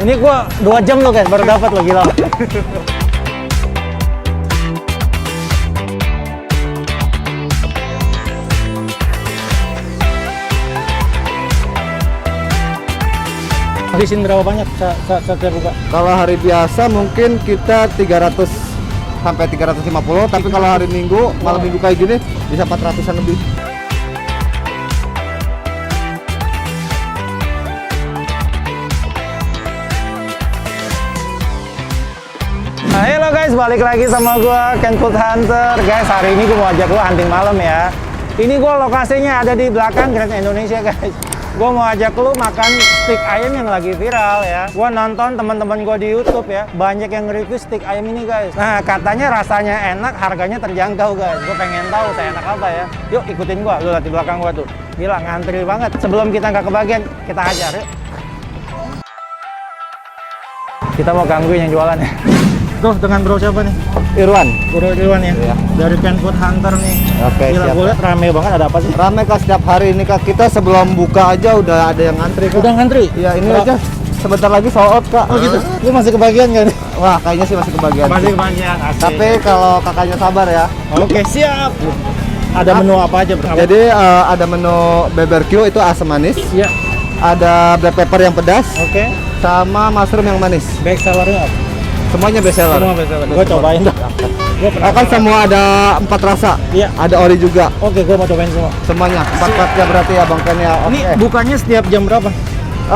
Ini gua 2 jam loh guys baru dapat lo, gila. Habisin berapa banyak saat saya buka? Kalau hari biasa mungkin kita 300 sampai 350, tapi kalau hari Minggu, malam Minggu kayak gini bisa 400-an lebih. Nah, halo guys, balik lagi sama gua Ken Food Hunter. Guys, hari ini gua mau ajak lu hunting malam ya. Ini gua lokasinya ada di belakang Grand Indonesia guys. Gua mau ajak lu makan steak ayam yang lagi viral ya. Gua nonton teman-teman gua di YouTube ya, banyak yang review steak ayam ini guys. Nah, katanya rasanya enak, harganya terjangkau guys. Gua pengen tahu saya enak apa ya. Yuk ikutin gua, lu lihat di belakang gua tuh. Gila, ngantri banget. Sebelum kita nggak kebagian, kita hajar yuk. Kita mau gangguin yang jualan ya. Tuh, dengan bro siapa nih? Irwan. Bro Irwan ya? Iya. Dari Ken Food Hunter nih. Oke, Gila, siap. gue liat rame banget, ada apa sih? Rame Kak, setiap hari ini Kak. Kita sebelum buka aja udah ada yang ngantri Kak. Udah ngantri? Iya, ini Oh. aja sebentar lagi sold out Kak. Oh gitu? Lu masih kebagian gak nih? Wah, kayaknya sih masih kebagian. Masih kebagian, asik. Tapi kalau kakaknya sabar ya. Oke, siap. Ada menu apa aja bro? Jadi ada menu BBQ itu asam manis, Iya. ada black pepper yang pedas, Oke. sama mushroom yang manis. Best sellernya apa? Semuanya best seller. Semua best seller. Gue cobain dah. Gue Akan semua ada 4 rasa. Iya. Ada ori juga. Oke, gue mau cobain semua. Semuanya 4-4 ya berarti ya Bang Ken ya. Oke. Ini bukannya setiap jam berapa?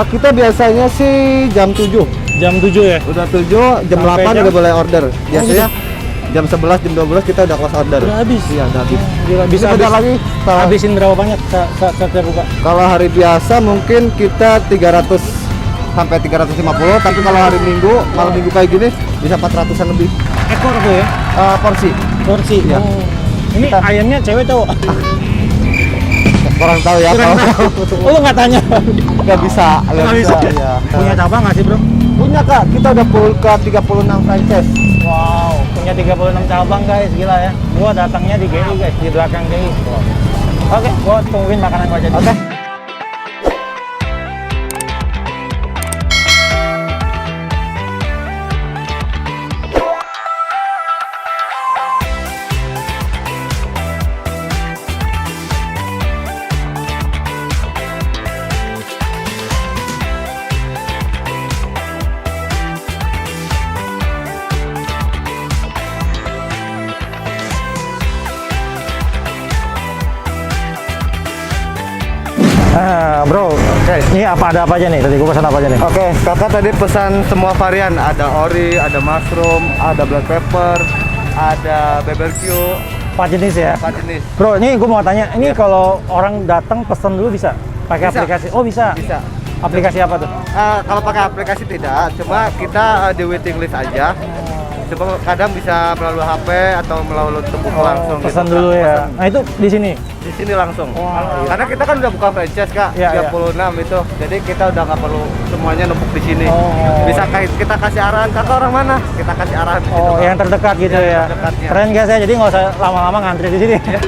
Kita biasanya sih jam 7. Jam 7 ya? Udah 7, jam Sampai 8 jam? udah boleh order. Biasanya jam 11, jam 12 kita udah close order. Udah habis? Iya, udah habis. Gila, bisa Ini bentar habis. lagi. Kalau Habisin berapa banyak saat saya buka? kalau hari biasa mungkin kita 300 sampai 350, tapi kalau hari Minggu, malam Minggu kayak gini bisa 400-an lebih. Ekor tuh ya? Porsi. Porsi? Iya. Oh. Ini Kita- ayamnya cewek cowok? Kurang tahu ya Kurang kalau tahu. Oh, lu nggak tanya? nggak bisa. Nggak bisa. Iya. Punya cabang nggak sih bro? Punya Kak, kita udah buka 36 franchise. Wow, punya 36 cabang guys, gila ya. Gua datangnya di GI guys, di belakang GI. Oke, gua tungguin makanan gua jadi. Oke. Bro, ini ada apa aja nih? Tadi gua pesan apa aja nih? Oke, kakak tadi pesan semua varian. Ada ori, ada mushroom, ada black pepper, ada BBQ, 4 jenis ya? 4 jenis. Bro, ini gua mau tanya, ini Iya. kalau orang datang pesan dulu bisa? Pakai Bisa. aplikasi? Oh bisa? Bisa. Aplikasi apa tuh? Kalau pakai aplikasi tidak, cuma kita di waiting list aja. Cuma kadang bisa melalui HP atau melalui tembus langsung. Pesan gitu, dulu Kak. ya? Pesan Nah itu di sini? di sini langsung. Wah, Karena kita kan udah buka franchise Kak, Iya, 36 itu. Jadi kita udah nggak perlu semuanya numpuk di sini. Oh. Bisa kita kasih arahan, kakak orang mana? Kita kasih arahan di situ, Oh, Kak. yang terdekat gitu Yang ya? terdekatnya. Keren guys ya, jadi nggak usah lama-lama ngantri di sini. Ya,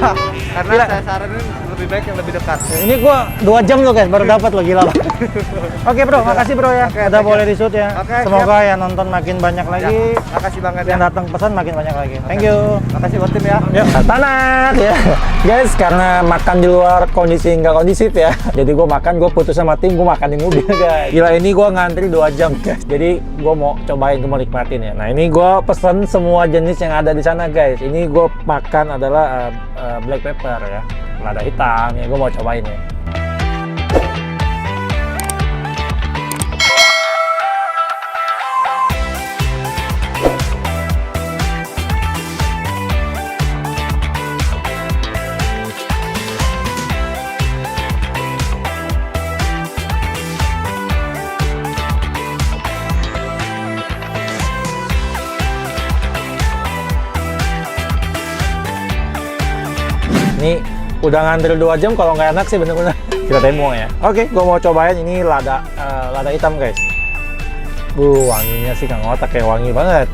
karena Gila. saya saranin lebih baik yang lebih dekat. Ini gua 2 jam loh guys, baru dapat loh, gila loh. Oke bro, makasih bro ya. Oke, Udah thank you. boleh di shoot ya. Oke, Semoga yang nonton makin banyak lagi, Ya, makasih banget yang ya. datang pesan makin banyak lagi. Thank you. Makasih buat tim ya. Yuk, tanat ya. Guys, karena makan di luar kondisi nggak kondisif ya. Jadi gue makan, gue putus sama tim, gue makan di mobil guys. Gila, ini gue ngantri 2 jam guys. Jadi gue mau cobain, gue mau nikmatin ya. Nah ini gue pesen semua jenis yang ada di sana guys. Ini gue makan adalah black pepper ya. Lada hitam ya, gue mau cobain ya. Ini udah ngantri 2 jam, kalau nggak enak sih bener-bener kita demo ya. Oke, gue mau cobain ini lada hitam guys. Wanginya sih Kang Otak kayak wangi banget.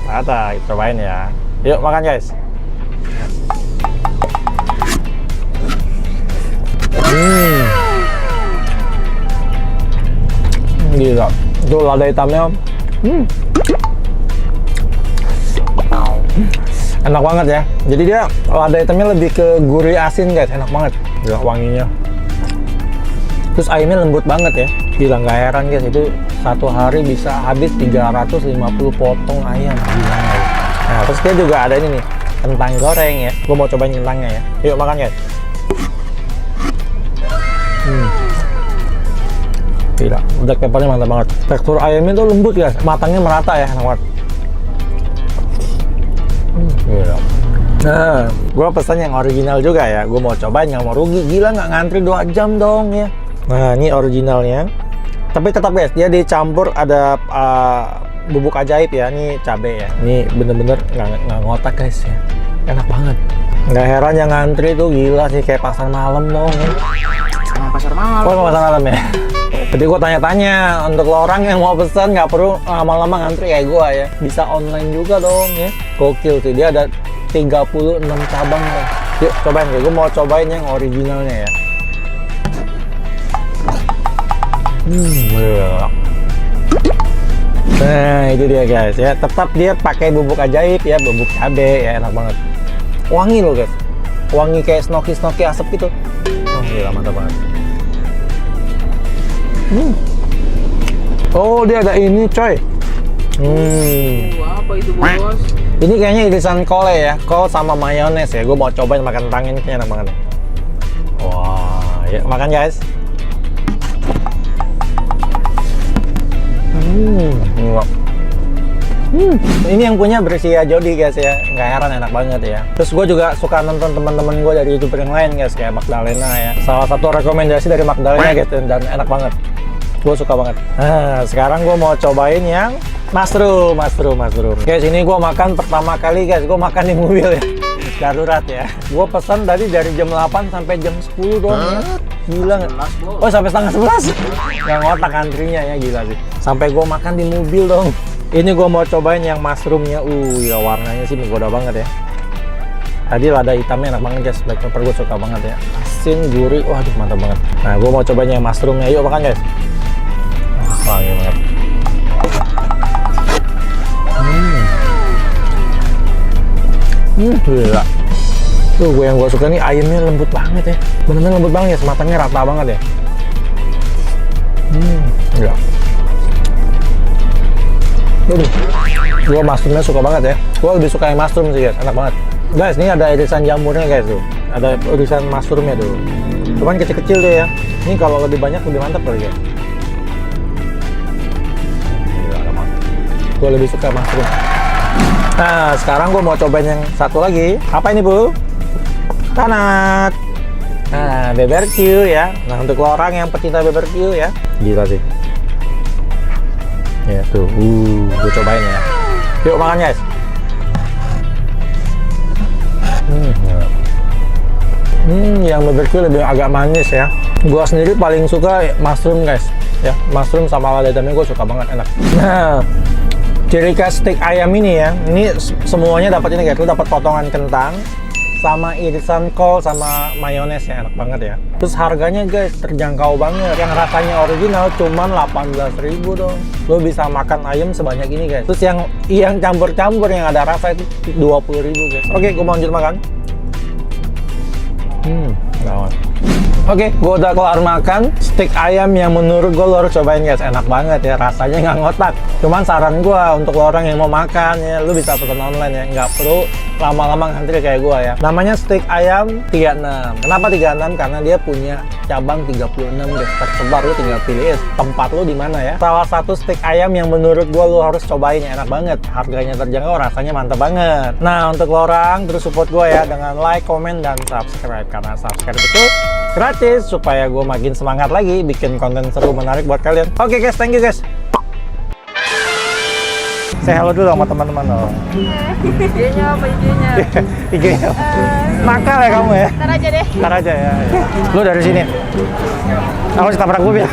Kita cobain ya. Yuk makan guys. Gila, Tuh lada hitamnya. Enak banget ya. Jadi dia lada hitamnya lebih ke gurih asin guys, enak banget. Gila wanginya. Terus ayamnya lembut banget ya. Gila nggak heran guys, itu satu hari bisa habis 350 potong ayam. Gila. Nah terus dia juga ada ini nih, kentang goreng ya. Gue mau cobain kentangnya ya. Yuk makan guys. Gila, black peppernya mantap banget. Tekstur ayamnya tuh lembut guys, matangnya merata ya, enak banget. Gila. Nah, gue pesan yang original juga ya. Gue mau cobain, nggak mau rugi. Gila nggak ngantri 2 jam dong ya. Nah, ini originalnya. Tapi tetap guys, dia dicampur ada bubuk ajaib ya. Ini cabai ya. Ini bener-bener nggak ngotak guys ya. Enak banget. Nggak heran yang ngantri tuh gila sih, kayak pasar malam dong ya. Pasar malam. Oh, pasar malam ya. Jadi gue tanya-tanya, untuk lo orang yang mau pesan nggak perlu lama-lama ngantri kayak gue ya. Bisa online juga dong ya. Gokil sih, dia ada 36 cabang ya. Yuk cobain, gue mau cobain yang originalnya ya. Nah itu dia guys ya. Tetap dia pakai bubuk ajaib ya, bubuk cabai ya, enak banget. Wangi loh guys, wangi kayak snoki asap gitu. Oh gila mantap banget. Oh dia ada ini coy. Apa itu bos? Ini kayaknya irisan kol ya, kol sama mayones ya. Gue mau cobain makan kentang ini, kayaknya enak banget. Wah, ya makan guys. Ini yang punya Bersia Jody guys ya, nggak heran enak banget ya. Terus gue juga suka nonton teman-teman gue dari YouTuber yang lain guys, kayak Magdalena ya. Salah satu rekomendasi dari Magdalena guys, dan enak banget. Gue suka banget. Nah, sekarang gue mau cobain yang mushroom. Guys, ini gue makan pertama kali guys, gue makan di mobil ya. Darurat ya. Gue pesan tadi dari jam 8 sampai jam 10 doang ya. Gila nggak? Oh sampai setengah 11. Yang ngotak antrinya ya, gila sih. Sampai gue makan di mobil dong. Ini gue mau cobain yang mushroomnya. Ya warnanya sih menggoda banget ya. Tadi lada hitamnya enak banget guys. Black pepper gue suka banget ya. Asin, gurih, waduh mantap banget. Nah gue mau cobain yang mushroomnya. Yuk makan guys. Wangi banget. Gila. Tuh gue yang gue suka nih ayamnya lembut banget ya. Bener-bener lembut banget ya, matangnya rata banget ya. Gila. Gue mushroomnya suka banget ya. Gue lebih suka yang mushroom sih guys, enak banget. Guys, ini ada irisan jamurnya guys tuh. Ada irisan mushroomnya tuh. Cuman kecil-kecil deh ya. Ini kalau lebih banyak lebih mantap kali ya. Gue lebih suka mushroom. Nah, sekarang gue mau cobain yang satu lagi. Apa ini, Bu? Tanat. Nah, BBQ ya. Nah, untuk lo orang yang pecinta BBQ ya. Gila sih. Ya, tuh. Gue cobain ya. Yuk makan, guys. Yang BBQ lebih agak manis ya. Gue sendiri paling suka mushroom, guys. Ya, mushroom sama lada hitamnya gue suka banget, enak. Nah, ciri khas steak ayam ini ya, ini semuanya dapat ini guys, lu dapat potongan kentang sama irisan kol sama mayones ya, enak banget ya. Terus harganya guys terjangkau banget, yang rasanya original cuman 18.000 dong. Lu bisa makan ayam sebanyak ini guys. Terus yang campur-campur yang ada rasa itu 20.000 guys. Oke, gue mau lanjut makan. Gawat. Oke, gue udah kelar makan steak ayam yang menurut gue lo harus cobain guys, enak banget ya, rasanya nggak ngotak. Cuman saran gue untuk lo orang yang mau makan ya, lu bisa pesan online ya, nggak perlu lama-lama ngantri kayak gue ya. Namanya steak ayam 36. Kenapa 36? Karena dia punya cabang 36 guys, tersebar, lu tinggal pilih tempat lu di mana ya. Salah satu steak ayam yang menurut gue lo harus cobain ya, enak banget, harganya terjangkau, rasanya mantap banget. Nah untuk lo orang terus support gue ya dengan like, comment, dan subscribe, karena subscribe itu gratis supaya gue makin semangat lagi bikin konten seru menarik buat kalian. Oke guys, thank you guys. Saya halo dulu sama teman-teman dong. IG-nya apa IG-nya? IG-nya. Nakal ya kamu ya? Ntar aja deh. Ntar aja ya. Lu dari sini. Aku tabrak mobil.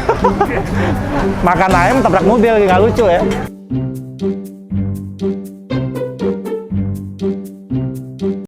Makan ayam tabrak mobil, nggak lucu ya.